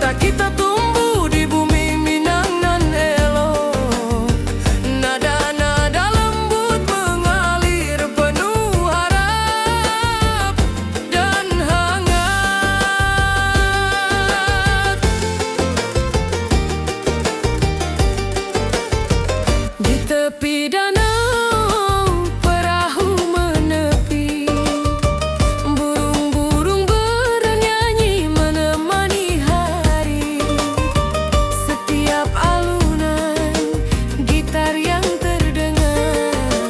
Cinta kita tumbuh di bumi Minang nan elok. Nada-nada lembut mengalir penuh harap dan hangat. Di tepi danau perahu menepi, burung-burung bernyanyi menemani hari. Setiap alunan gitar yang terdengar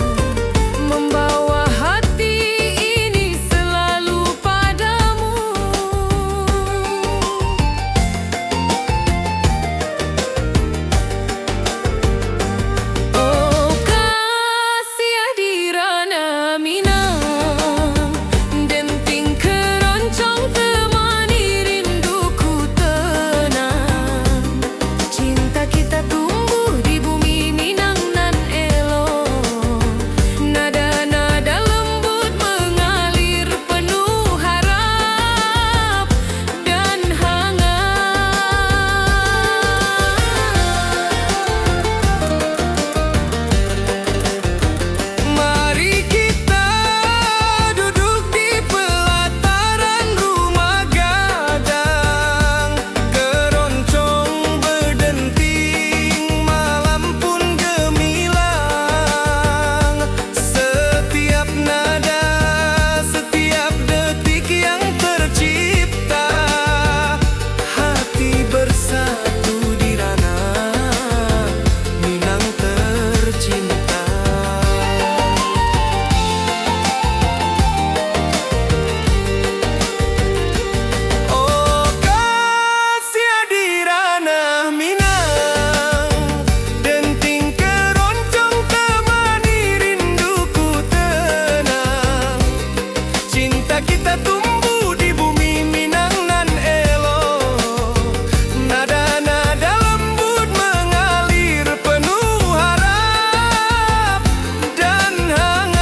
membawa hati ini selalu padamu. Oh kasih hadirana Minang, denting keroncong temani rinduku tenang. Cinta kita tumbuh di bumi Minang nan elok. Nada-nada lembut mengalir penuh harap dan hangat. Mari kita duduk di pelataran rumah gadang. Keroncong berdenting, malam pun gemilang. Setiap nada, setiap detik yang tercipta, hati bersatu di ranah Minang tercinta. Oh kasih hadirana Minang, denting keroncong temani rinduku tenang. Cinta kita tumbuh di bumi Minang nan elok. Nada-nada lembut mengalir penuh harap dan hangat.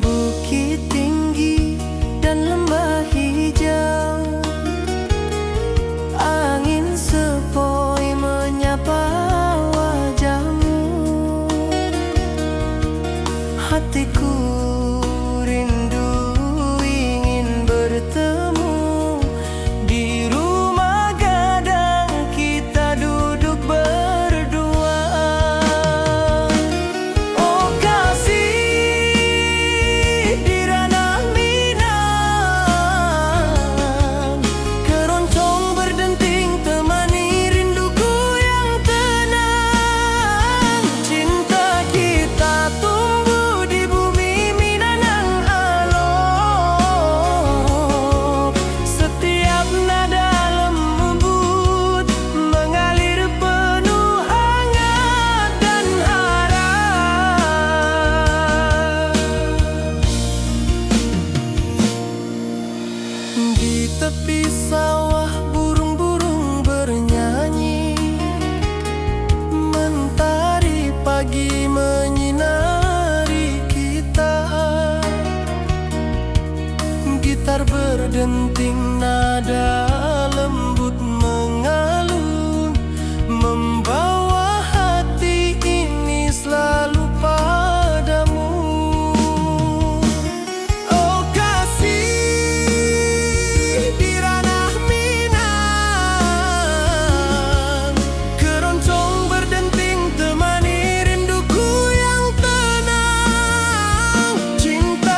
Bukit tinggi dan lembah hijau, angin sepoi menyapa wajahmu. Hatiku rindu ingin bertemu di rumah gadang, kita duduk berdua. Oh kasih di ranah Minang, keroncong berdenting temani rinduku yang tenang. Cinta kita tumbuh di bumi Minang nan elok. Setiap nada lembut mengalir penuh hangat dan harap. Di tepi sawah burung-burung bernyanyi, mentari pagi menyinari kita. Gitar berdenting, nada lembut mengalun, membawa hati ini selalu padamu. Oh kasih di ranah Minang, keroncong berdenting temani rinduku yang tenang. Cinta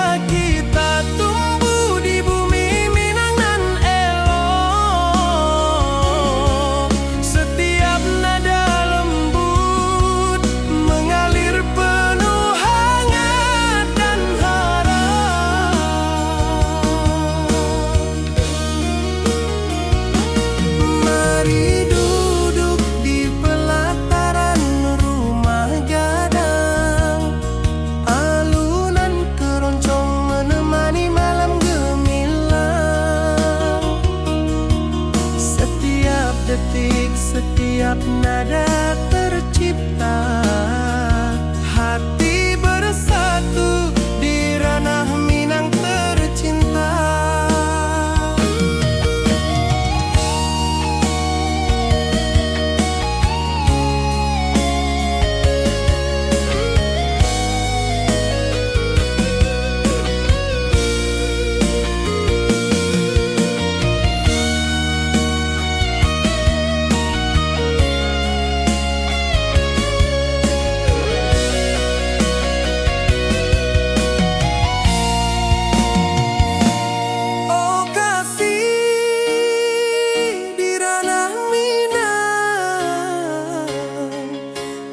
setiap nada tercipta. Hati bersatu di ranah Minang tercinta.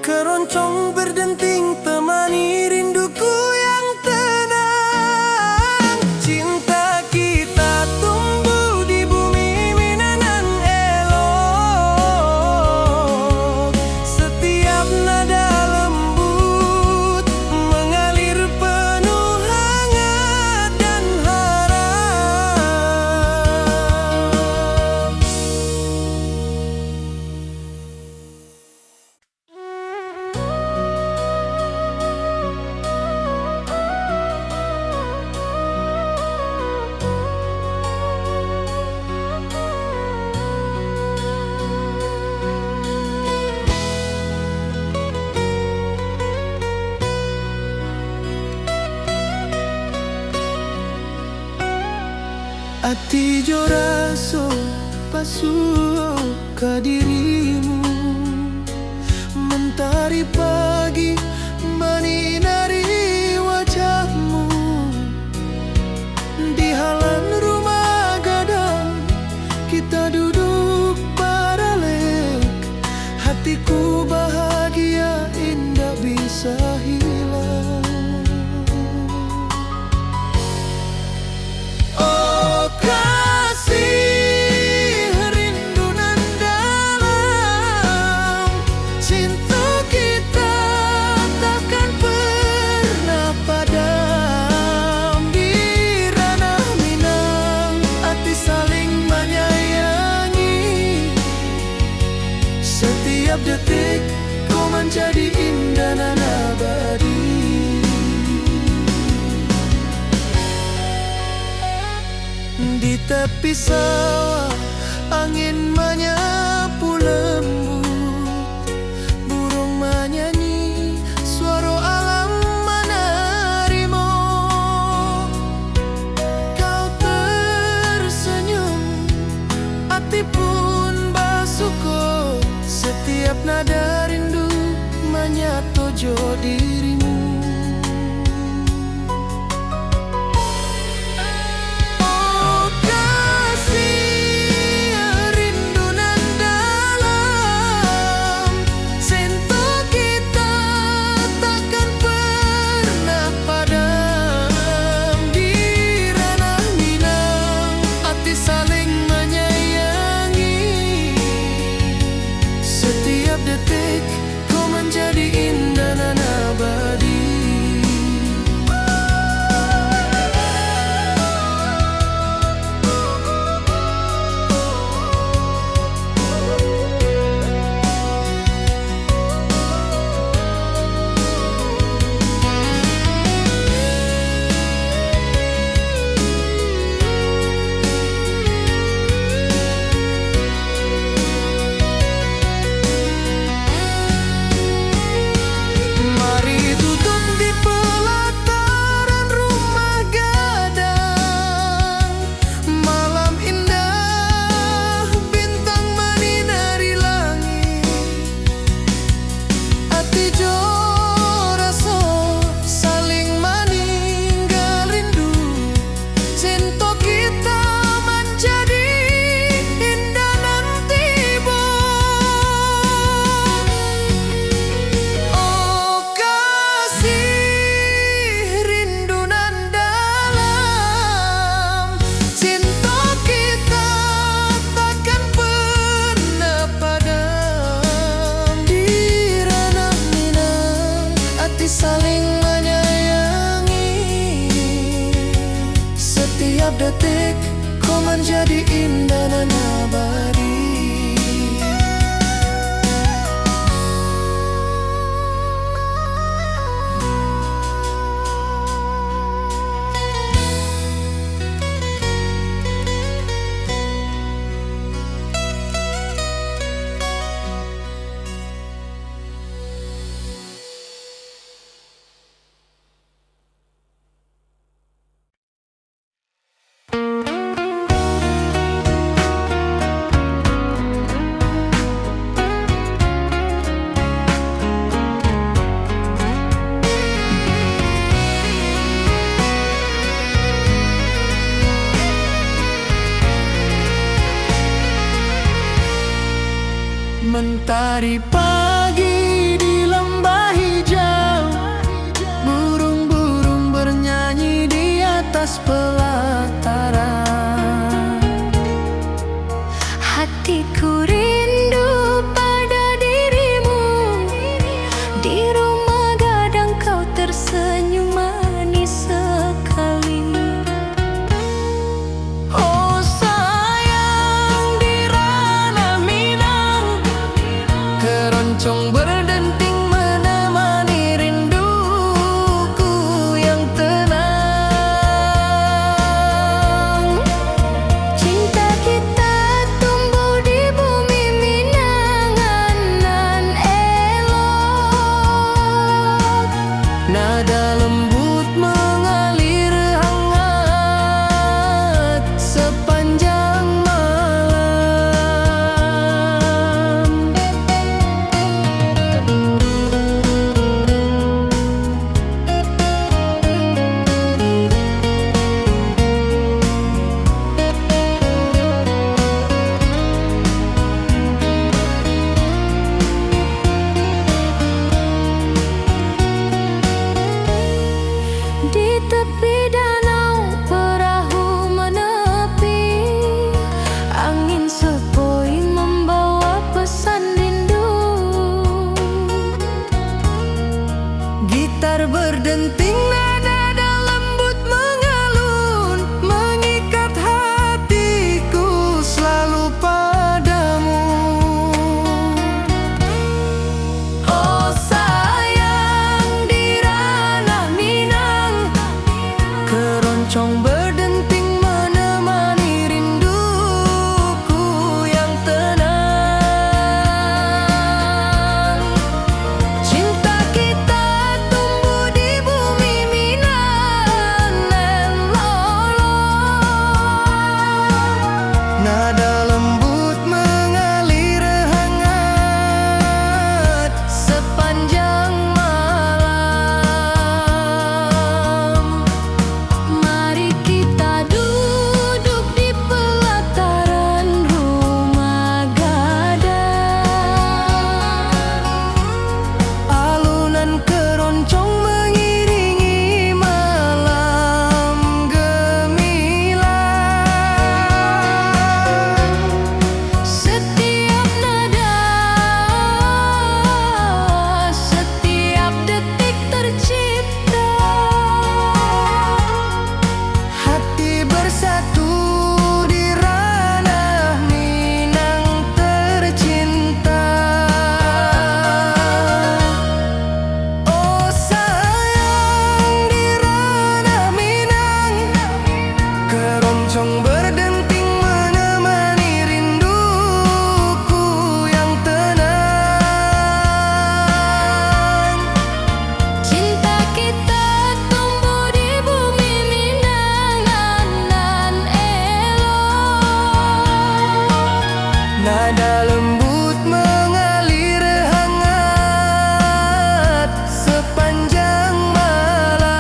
Keroncong berdenting temani rinduku yang tenang. Cinta kita tumbuh di bumi Minang elok. Setiap nada lembut mengalir penuh hangat dan harap. Ati jo raso pasuo ka dirimu, mentari pagi menyinari wajahmu. Di halaman rumah gadang kita duduk baralek. Hatiku bahagia indah bisa hilang. Setiap detik kau menjadi indah dan abadi. Di tepi sawah angin menyapu lembut, burung menyanyi, suara alam menarimo. Kau tersenyum, hati pun bersyukur. Setiap nada rindu menyatu jo dirimu. Oh kasih rindu nan dalam, cinta kita takkan pernah padam. Di ranah Minang hati saling menyayangi. Setiap detik kau menjadi indah dan abadi. Setiap detik kau menjadi indah dan abadi. Hari pagi di lembah hijau, burung-burung bernyanyi di atas pelataran. Hatiku rindu pada dirimu, di rumah gadang kau tersenyum manis sekali. Oh sayang, di ranah Minang, keroncong berdenting menemani rinduku yang tenang. Cinta kita tumbuh di bumi Minang nan elok. Nada lembut mengalir hangat sepanjang malam. Di tepi danau perahu menepi, angin sepoi membawa pesan rindu. Gitar berdenting, nada lembut mengalun, mengikat hatiku selalu padamu. Oh sayang, di ranah Minang, keroncong berdenting menemani rinduku yang tenang. Cinta kita tumbuh di bumi Minang nan lolong. Nada lembut mengalir hangat sepanjang malam. Mari kita duduk di pelataran rumah gadang. Alunan keroncong mengiringi malam gemilang. Setiap nada, setiap detik tercipta. Hati bersatu di ranah Minang tercinta. Oh sayang, di ranah Minang, keroncong berdenting menemani rinduku yang tenang. Cinta kita tumbuh di bumi Minang nan elok. Nada lembut mengalir hangat sepanjang malam.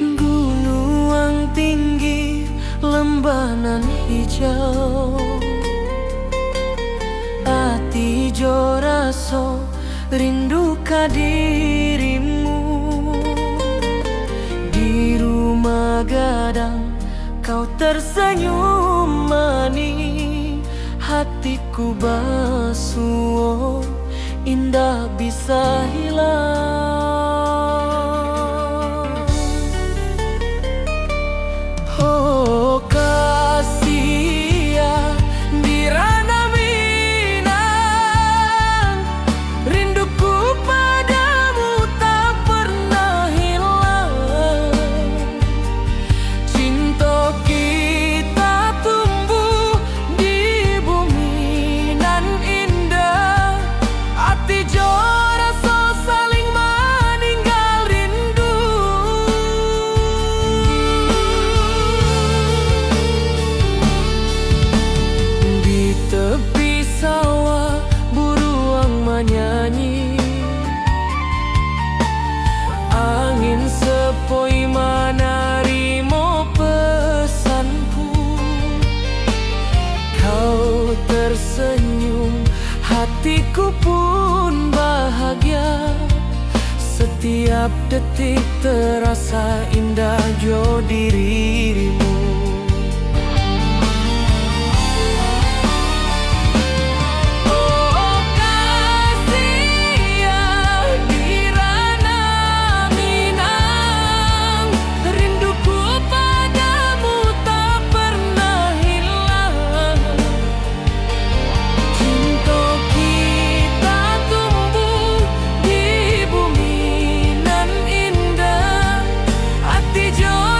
Gunung tinggi, lembah nan hijau, ati jo raso rindu ka dirimu. Di rumah gadang kau tersenyum manis, hatiku basuh indah bisa hilang. Oh kasih ya di ranah Minang, rinduku padamu tak pernah hilang. Cinta kita tumbuh di bumi nan indah, hati jo rasa saling meninggal rindu. Di tepi sawah buruang menyanyi, angin sepoi menerima pesanku. Kau tersenyum, hatiku pun bahagia. Setiap detik terasa indah jo dirimu. Oh kasih ya di ranah Minang, rinduku padamu tak pernah hilang. Cinta kita tumbuh di bumi nan indah, hati jo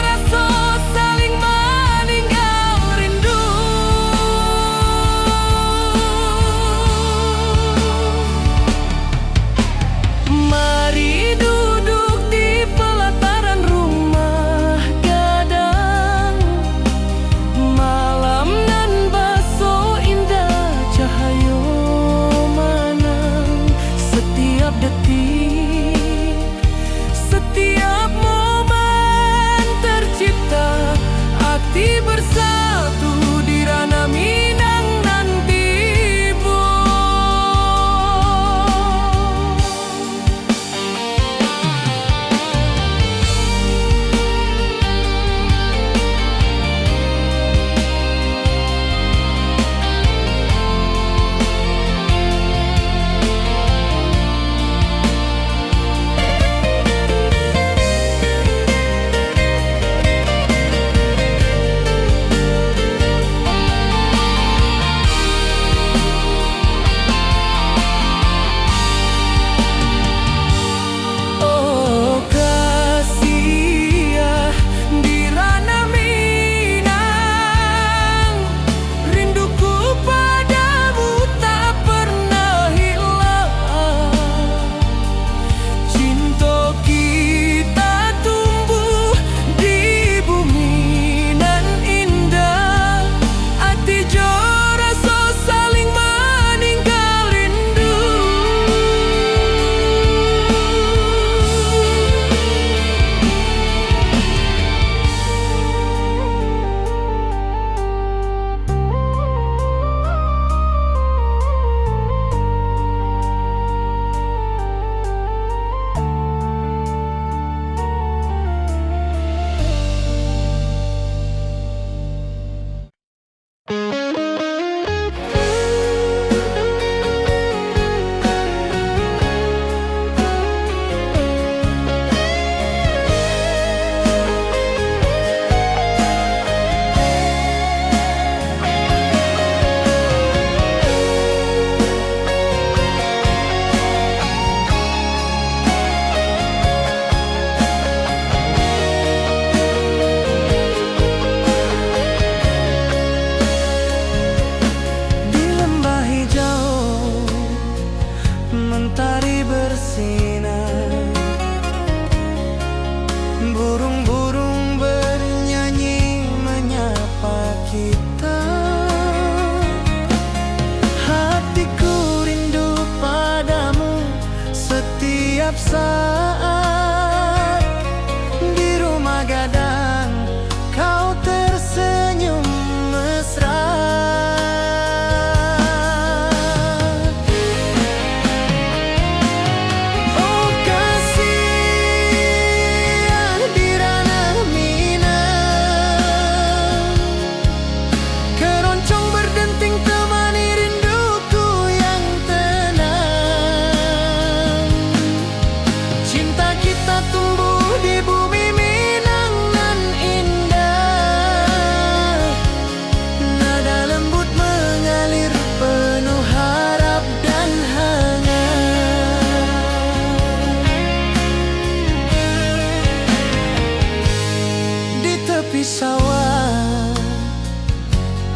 sawah,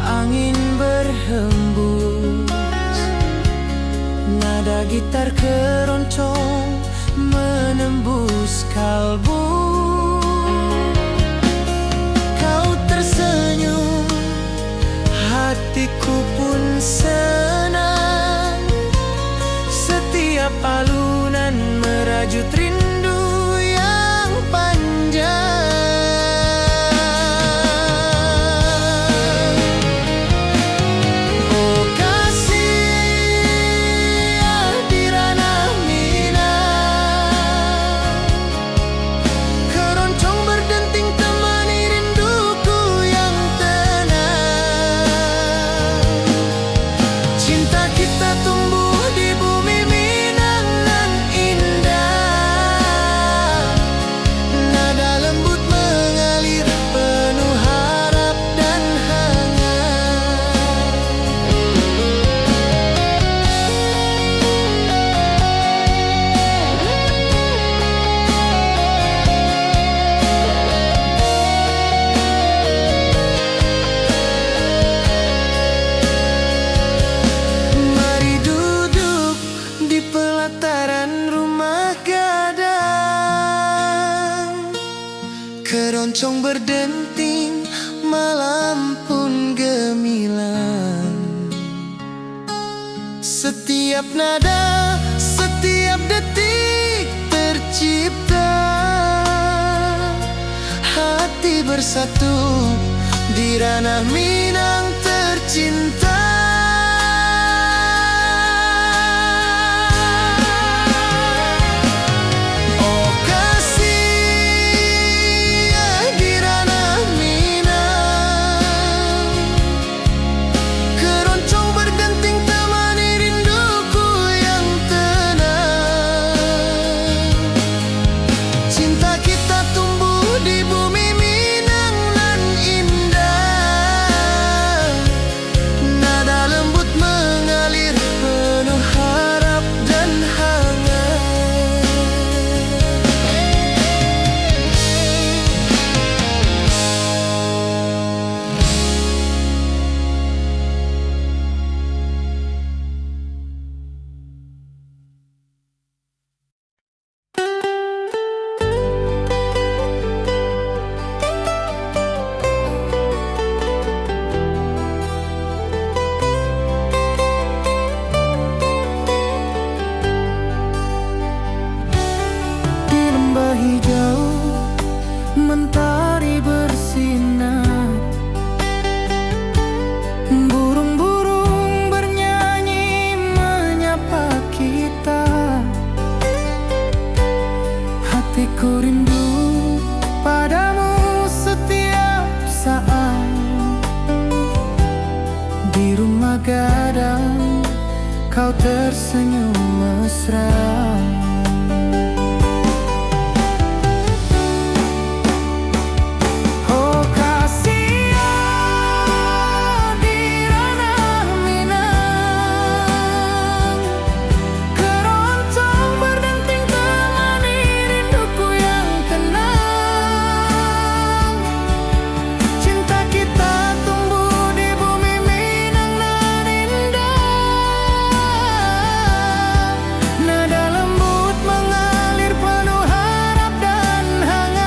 angin berhembus, nada gitar keroncong menembus kalbu. Kau tersenyum, hatiku pun senang. Setiap alunan merajut rindu yang panjang. Oh kasih di ranah Minang, keroncong berdenting temani rinduku yang tenang. Cinta kita tumbuh di bumi Minang nan indah, nada lembut mengalir penuh harap dan hangat. Mari duduk di pelataran rumah gadang, keroncong berdenting, malam pun gemilang. Setiap nada, setiap detik tercipta, hati bersatu di ranah Minang tercinta. Oh kasih di ranah Minang, keroncong berdenting temani rinduku yang tenang. Cinta kita tumbuh di bumi Minang nan indah, nada lembut mengalir penuh harap dan hangat. Di lembah hijau mentari bersinar, burung-burung bernyanyi menyapa kita. Hatiku rindu padamu setiap saat. Di rumah gadang kau tersenyum mesra. Oh kasih di ranah Minang, keroncong berdenting temani rinduku yang tenang. Cinta kita tumbuh di bumi Minang nan indah, nada lembut mengalir penuh harap dan hangat.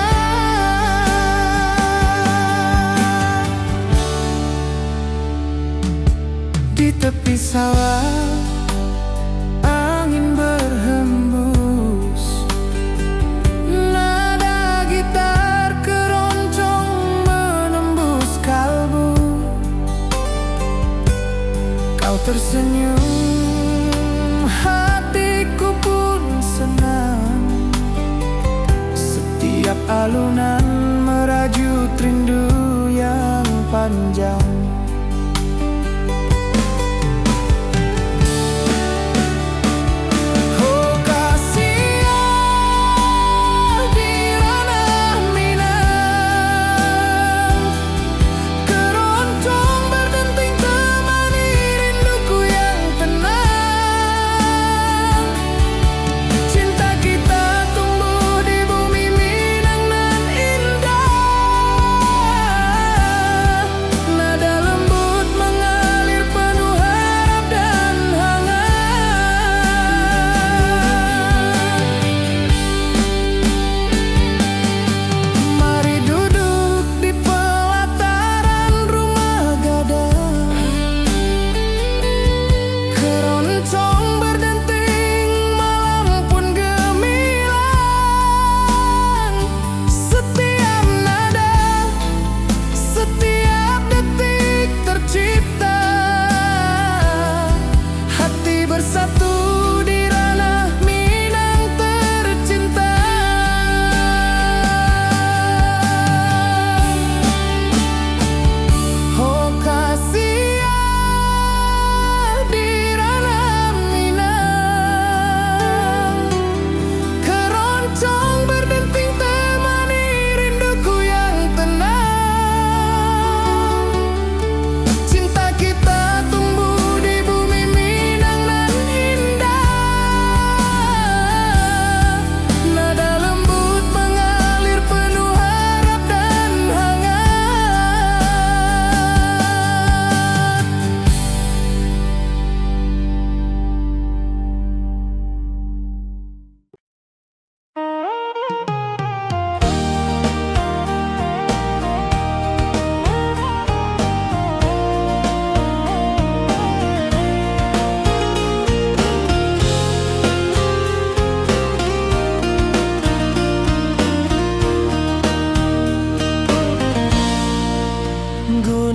Di tepi sawah, angin berhembus, nada gitar keroncong menembus kalbu. Kau tersenyum, hatiku pun senang. Setiap alunan merajut rindu yang panjang. Oh kasih di ranah Minang, keroncong berdenting temani rinduku yang tenang. Cinta kita tumbuh di bumi Minang nan indah,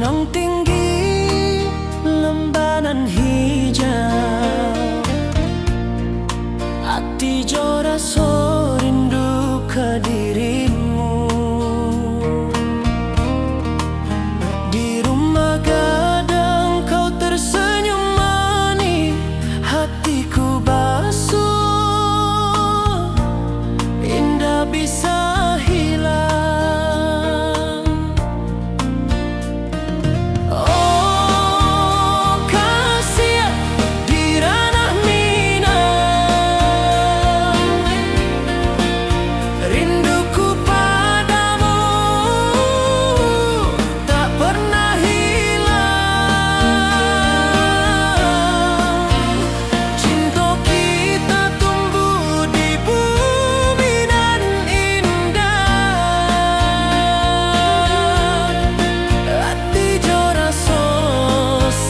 gunung tinggi, lembanan hijau, hati jora so rindu ke dirimu. Di rumah gadang kau tersenyum manis, hatiku basuh, indah bisa hilang. Oh kasih di ranah Minang, rinduku padamu tak pernah hilang. Cinta kita tumbuh di bumi dan indah, hati jora so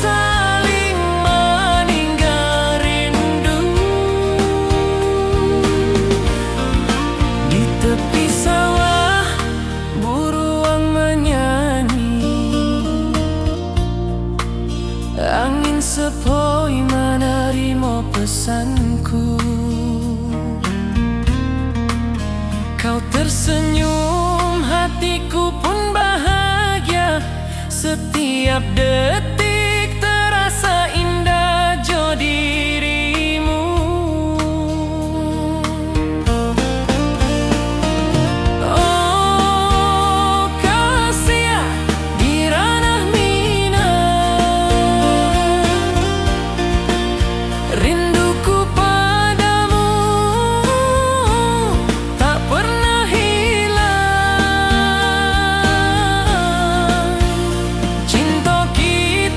saling meninggal rindu. Di tepi sawah buruang menyanyi, angin sepoi menerima pesanku. Kau tersenyum, hatiku pun bahagia. Setiap detik terasa indah jo dirimu. Oh kasih di ranah Minang, rinduku padamu tak pernah hilang. Cinta kita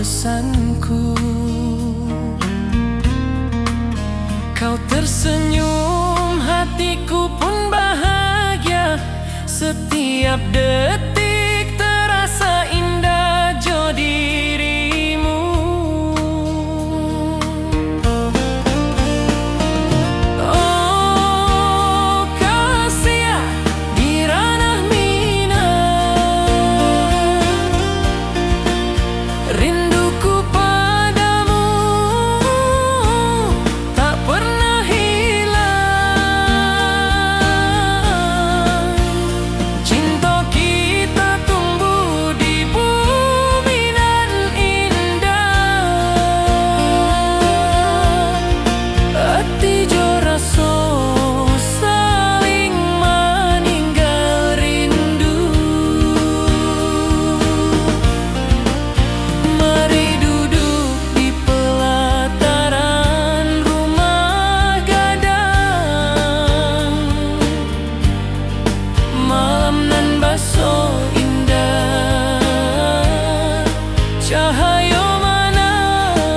pesanku. Kau tersenyum, hatiku pun bahagia. Setiap detik terasa indah jo dirimu. Oh kasih di ranah minang, rinduku padamu tak pernah hilang. Cinta kita tumbuh di bumi nan indah. Hati jo rasa saling meninggal rindu. Mari duduk di pelataran rumah gadang. Malam nan baso indah, cahaya menang.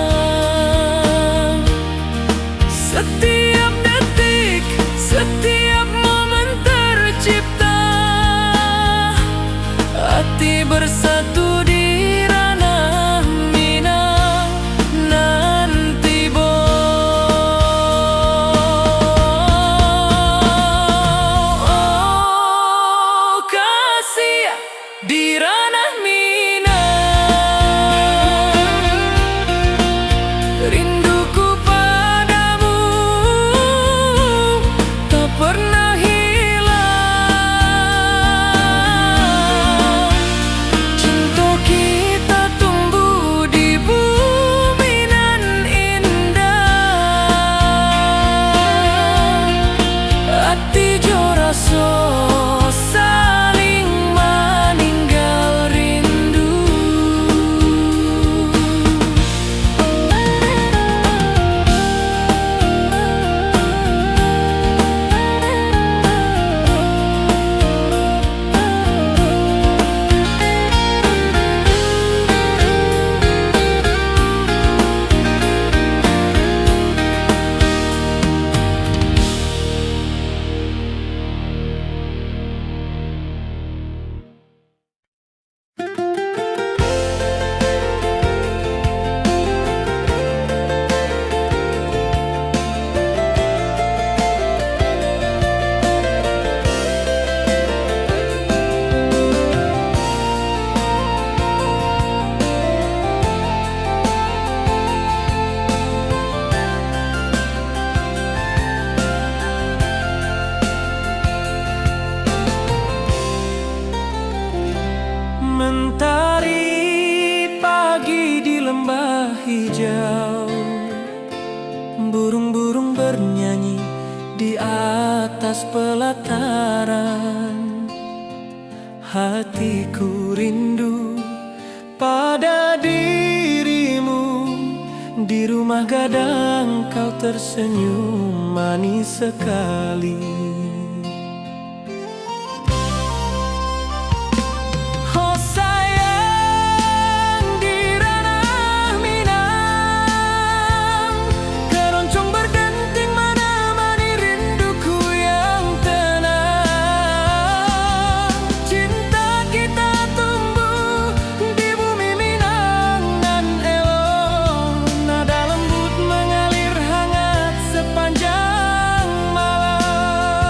Setiap detik, setiap momen tercipta. Hati bersatu di ranah minang nanti bo. Oh kasih di ranah minang, rinduku padamu tak pernah hilang. Cinta kita tumbuh di bumi nan indah. Hati jo rasa saling meninggal rindu. Mentari pagi di lembah hijau, burung-burung bernyanyi di atas pelataran. Hatiku rindu pada dirimu. Di rumah gadang kau tersenyum manis sekali. Oh sayang di ranah minang, keroncong berdenting menemani rinduku yang tenang. Cinta kita tumbuh di bumi minang nan elok. Nada lembut mengalir hangat sepanjang malam.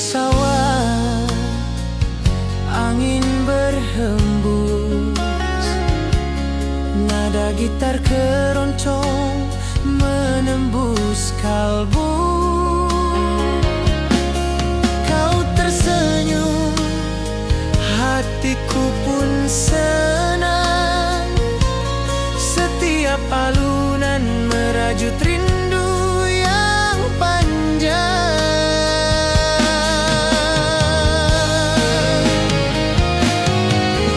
sawah, angin berhembus, nada gitar keroncong menembus kalbu. Kau tersenyum, hatiku pun senang. Setiap alunan merajut rindu yang panjang.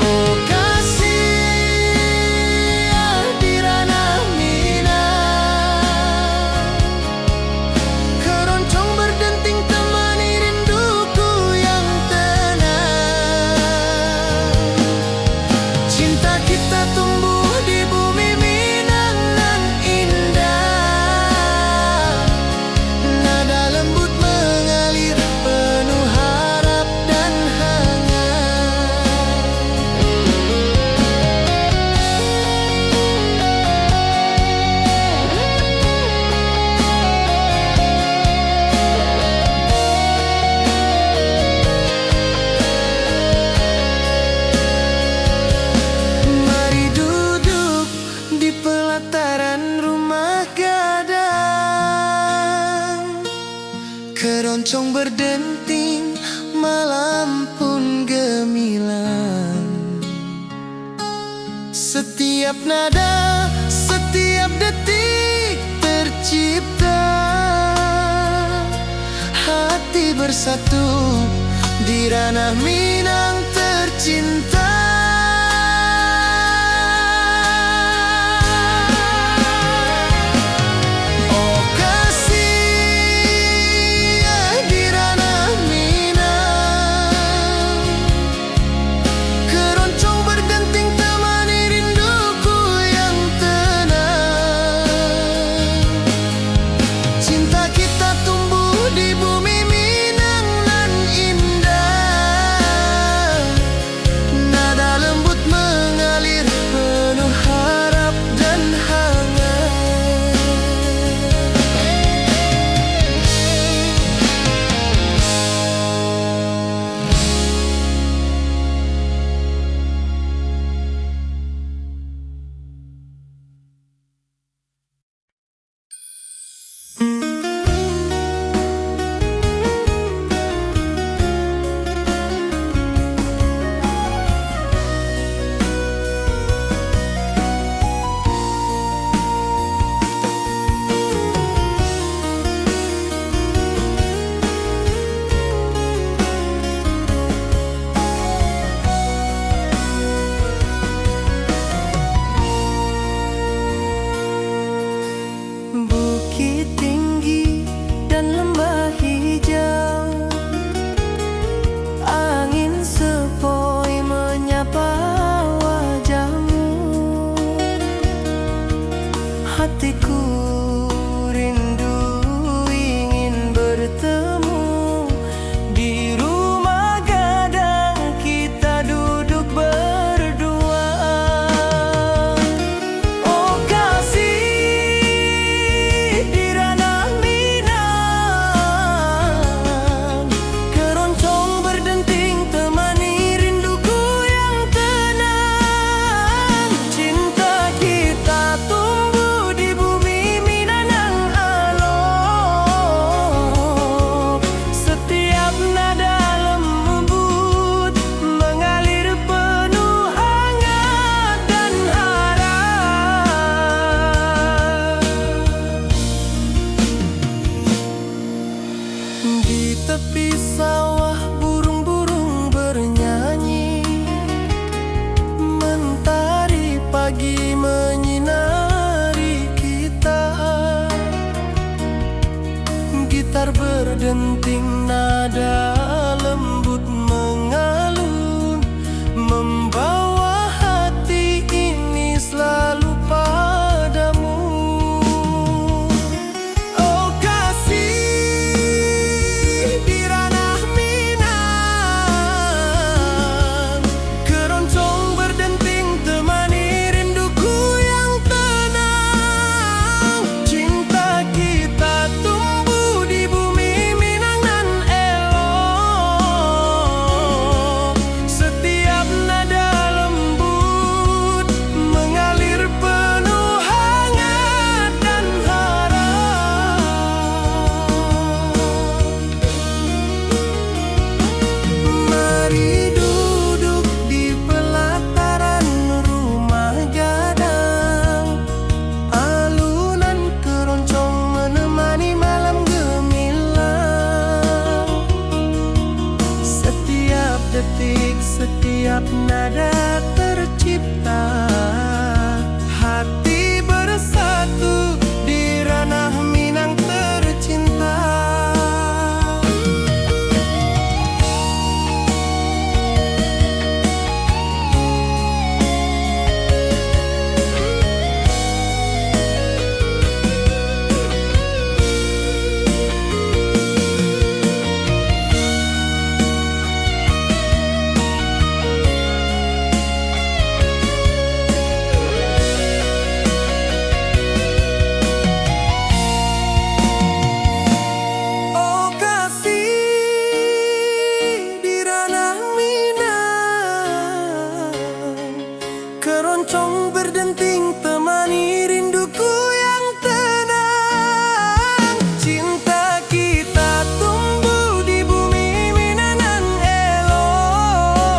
Oh kasih di ranah Minang, keroncong berdenting temani rinduku yang tenang. Cinta kita tumbuh di bumi Minang nan indah. Nada lembut mengalir penuh harap dan hangat. Mari duduk di pelataran rumah gadang, keroncong berdenting, malam pun gemilang. Setiap nada, setiap detik tercipta, hati bersatu di ranah Minang tercinta. Oh kasih di ranah Minang, keroncong berdenting temani rinduku yang tenang. Cinta kita tumbuh di bumi Minang nan indah. detik, setiap nada tercipta. Hati bersatu di ranah Minang tercinta. Oh kasih di ranah Minang, keroncong berdenting temani rinduku yang tenang. Cinta kita tumbuh di bumi Minang elok.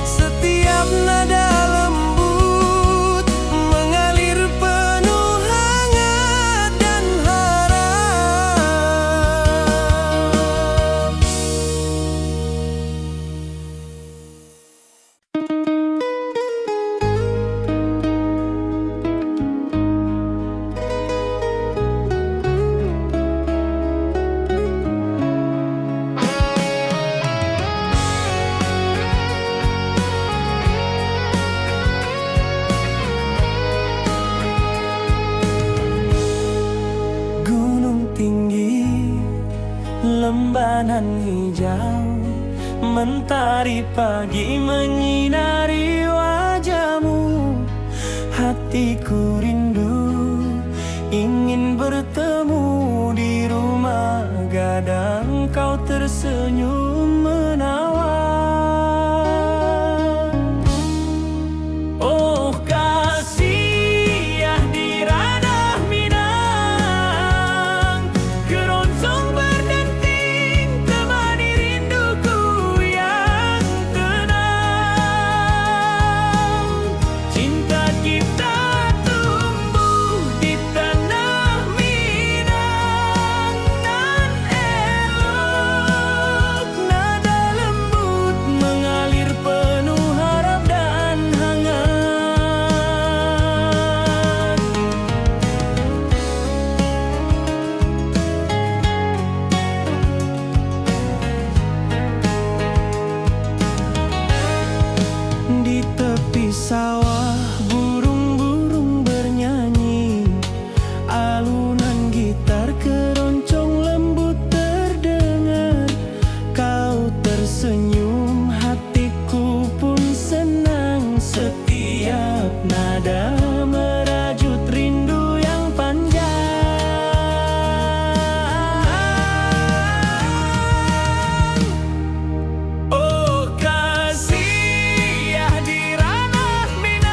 Setiap nada lembut mengalir penuh hangat dan harap. Gunung tinggi, lembanan hijau, mentari pagi menyinari wajahmu. Hatiku rindu ingin bertemu di rumah gadang, kau tersenyum menawan. Oh kasih ya di ranah Minang, keroncong berdenting temani rinduku yang tenang. Cinta kita tumbuh di tanah Minang nan elok. Nada lembut mengalir penuh harap dan hangat. Di tepi sawah burung-burung bernyanyi, alunan gitar keroncong lembut terdengar. Kau tersenyum, hatiku pun senang. Setiap nada merajut rindu yang panjang. Oh kasih ya di ranah Minang,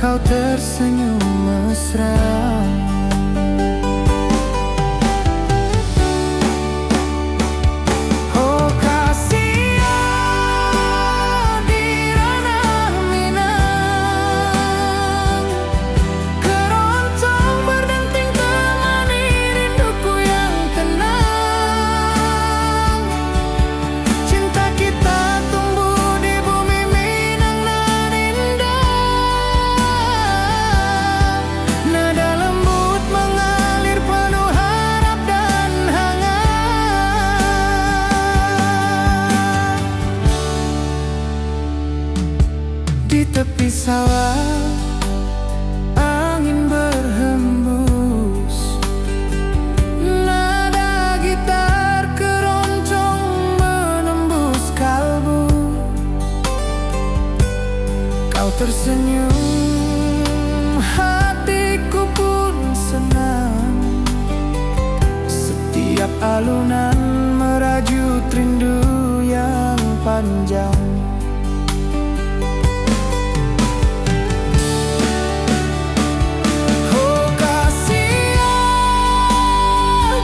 kau tersenyum mesra. Oh kasihan di ranah Minang, keroncong berdenting temani rinduku yang tenang. Cinta kita tumbuh di bumi Minang nan indah. Nada lembut mengalir penuh harap dan hangat. Di tepi sawah angin berhembus, nada gitar keroncong menembus kalbu. Kau tersenyum, hatiku pun senang. Setiap alunan merajut rindu yang panjang. Oh kasihan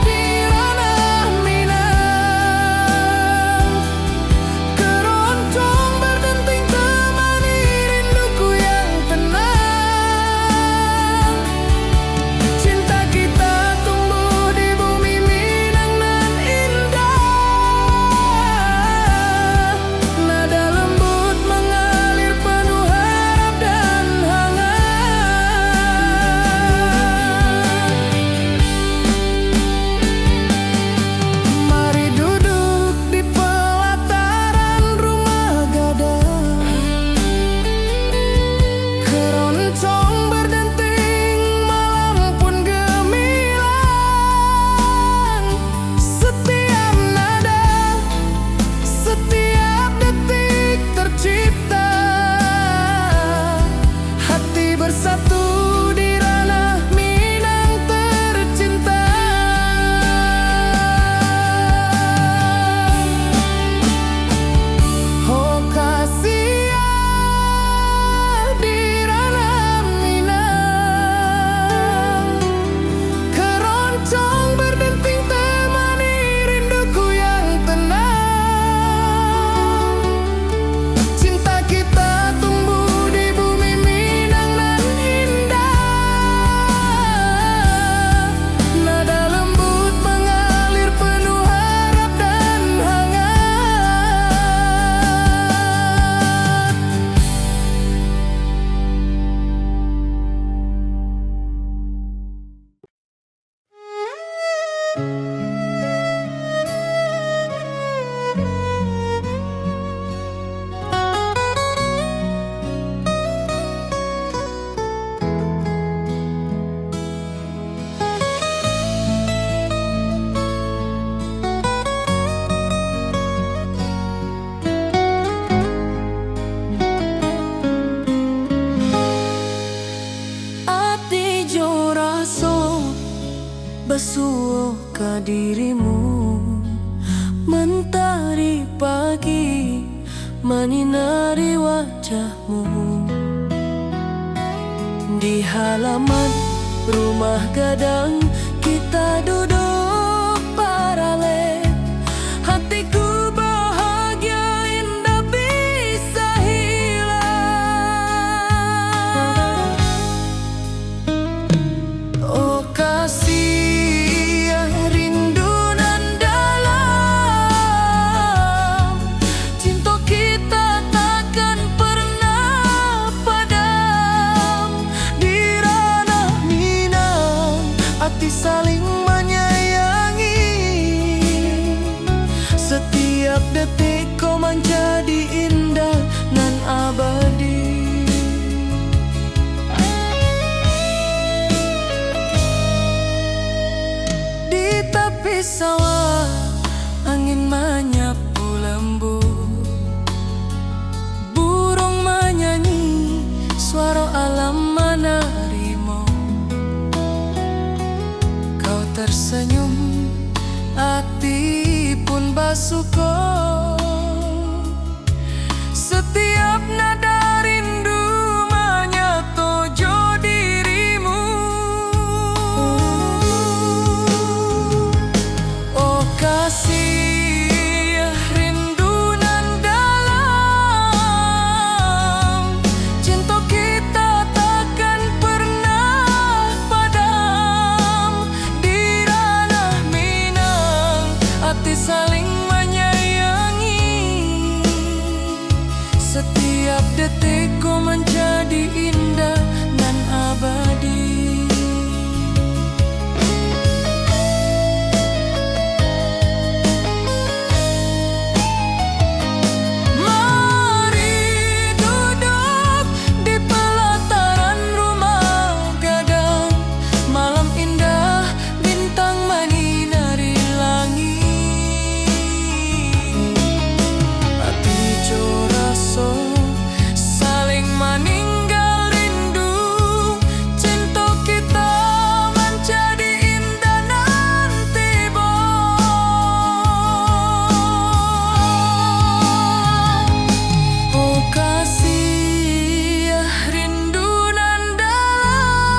di ranah Minang, keroncong berdenting temani rinduku yang tenang. Cinta kita tumbuh di bumi Minang nan indah. Nada lembut mengalir penuh harap dan hangat. Mari duduk di pelataran rumah gadang, keroncong berdenting malam pun gemilang. Setiap nada, setiap detik tercipta, hati bersatu di ranah Minang tercinta. Oh kasihan di ranah Minang, keroncong berdenting temani rinduku yang tenang. Cinta kita tumbuh di bumi Minang nan indah. Nada lembut mengalir penuh harap dan hangat. Ati jo raso basuh ka dirimu, mentari pagi menyinari wajahmu. Di halaman rumah gadang kita duduk paralel. Hatiku bahagia indah bisa hilang. Oh kasih yang rindu nan dalam, cinta kita takkan pernah padam. Di ranah Minang hati saling menyayangi. Setiap detik kau menjadi indah nan abadi. Di tepi sawah angin menyapu lembut, burung menyanyi suara alam menarimu. Kau tersenyum, hati pun basuh. Setiap nada rindu menyatu Setiap detikku menjadi indah dan abadi. Mari duduk di pelataran rumah gadang. Malam indah, bintang menari langit. Hati coraso saling meninggal rindu. Cinta kita menjadi indah nanti oh kasih rindu nan dalam.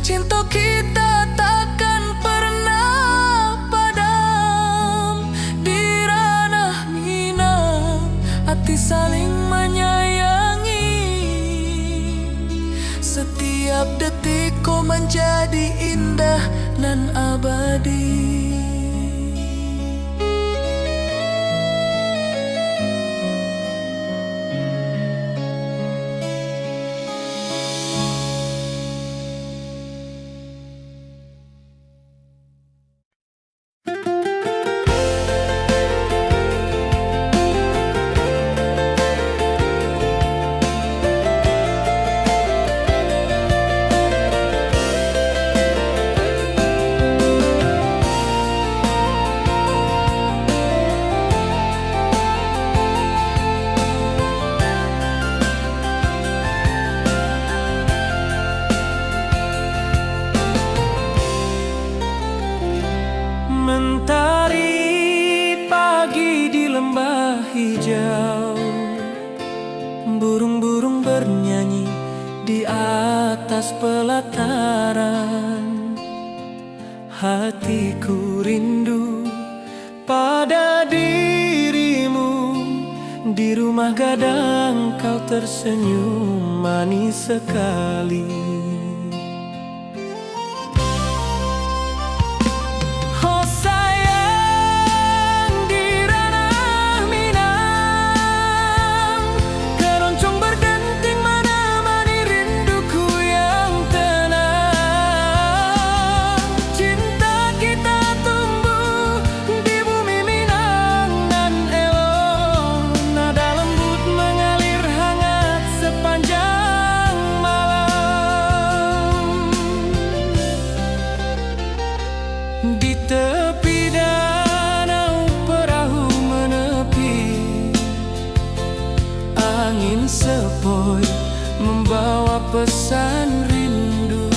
Cinta kita takkan pernah padam. Di ranah Minang hati saling menyayangi. Setiap detik kau menjadi indah dan abadi. Mentari pagi di lembah hijau, burung-burung bernyanyi di atas pelataran. Hatiku rindu pada dirimu. Di rumah gadang kau tersenyum manis sekali. Di tepi danau perahu menepi, angin sepoi membawa pesan rindu.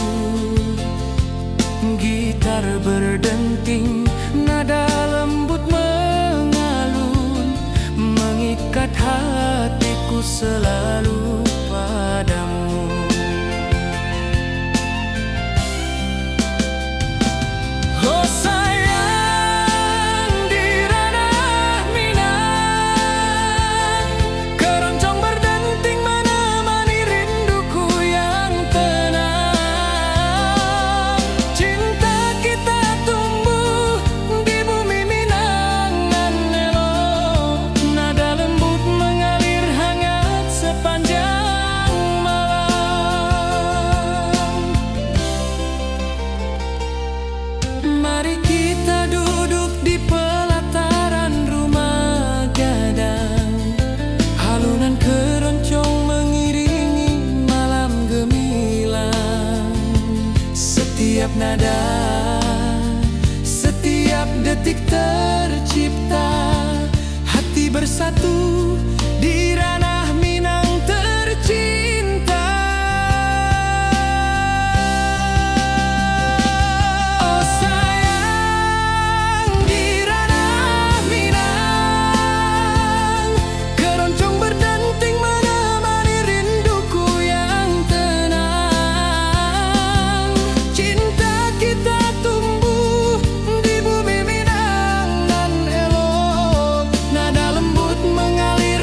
Gitar berdenting, nada lembut mengalun, mengikat hatiku selalu padamu. Oh sayang, di ranah Minang, keroncong berdenting menemani rinduku yang tenang. Cinta kita tumbuh di bumi Minang nan elok, nada lembut mengalir hangat sepanjang malam. Mari kita duduk di pelataran rumah gadang. Halunan keroncong mengiringi malam gemilang. Setiap nada, setiap detik tercipta. Hati bersatu di ranah Minang tercinta. Mengalir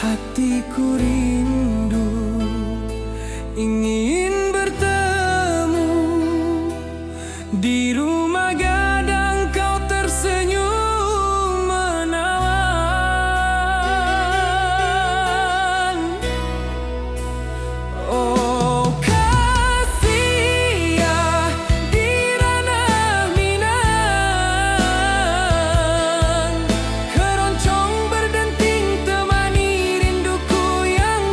Hatiku rindu ingin bertemu di rumah gadang, kau tersenyum menawan. Oh kasih ya di ranah Minang, keroncong berdenting temani rinduku yang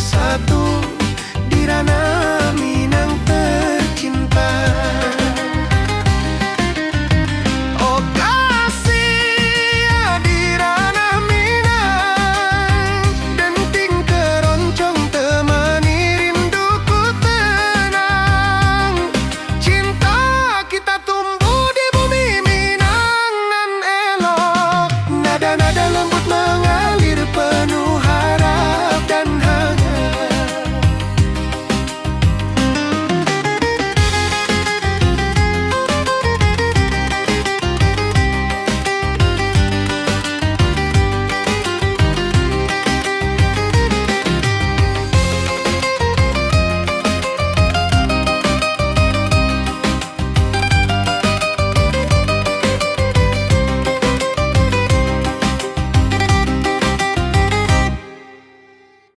bersatu